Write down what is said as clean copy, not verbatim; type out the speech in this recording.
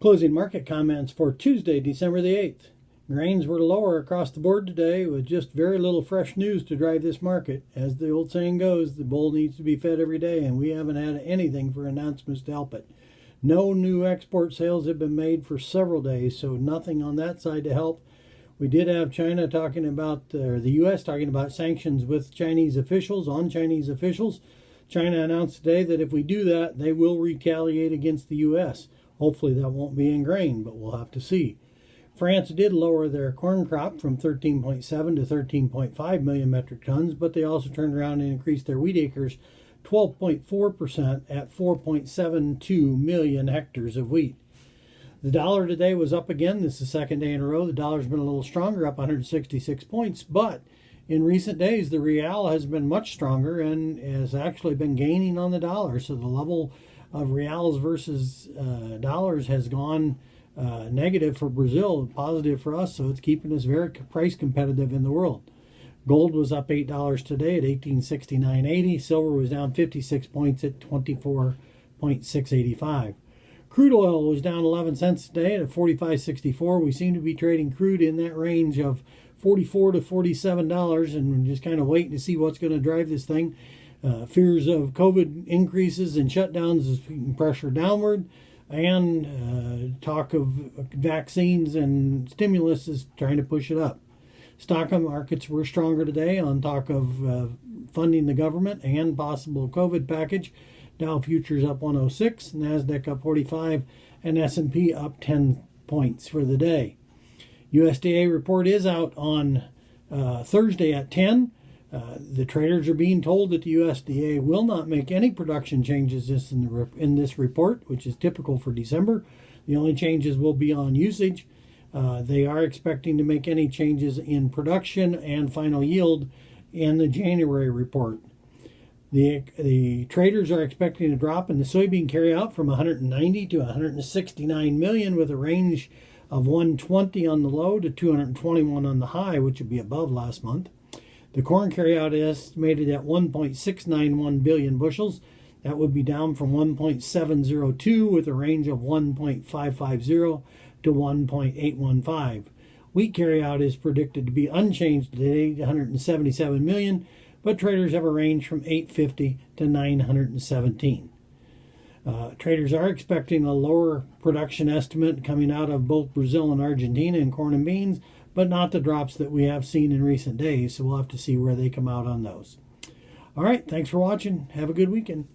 Closing market comments for Tuesday, December the 8th. Grains were lower across the board today with just very little fresh news to drive this market. As the old saying goes, the bull needs to be fed every day, and we haven't had anything for announcements to help it. No new export sales have been made for several days, so nothing on that side to help. We did have China talking about, or the U.S. talking about sanctions with Chinese officials, on Chinese officials. China announced today that if we do that, they will retaliate against the U.S. Hopefully that won't be in grain, but we'll have to see. France did lower their corn crop from 13.7 to 13.5 million metric tons, but they also turned around and increased their wheat acres 12.4% at 4.72 million hectares of wheat. The dollar today was up again. This is the second day in a row. The dollar's been a little stronger, up 166 points, but in recent days, the real has been much stronger and has actually been gaining on the dollar. So the level of reals versus dollars has gone negative for Brazil, positive for us. So it's keeping us very price competitive in the world. Gold was up $8 today at $1869.80. Silver was down 56 points at 24.685. Crude oil was down 11 cents today at 45.64. We seem to be trading crude in that range of $44 to $47, and we're just kind of waiting to see what's going to drive this thing. Fears of COVID increases and shutdowns is putting pressure downward, and talk of vaccines and stimulus is trying to push it up. Stock markets were stronger today on talk of funding the government and possible COVID package. Dow futures up 106, NASDAQ up 45, and S&P up 10 points for the day. USDA report is out on Thursday at 10. The traders are being told that the USDA will not make any production changes in this report, which is typical for December. The only changes will be on usage. They are expecting to make any changes in production and final yield in the January report. The traders are expecting a drop in the soybean carryout from 190 to 169 million, with a range of 120 on the low to 221 on the high, which would be above last month. The corn carryout is estimated at 1.691 billion bushels. That would be down from 1.702, with a range of 1.550 to 1.815. Wheat carryout is predicted to be unchanged today, 177 million, but traders have a range from 850 to 917. Traders are expecting a lower production estimate coming out of both Brazil and Argentina in corn and beans, but not the drops that we have seen in recent days, so we'll have to see where they come out on those. All right, thanks for watching. Have a good weekend.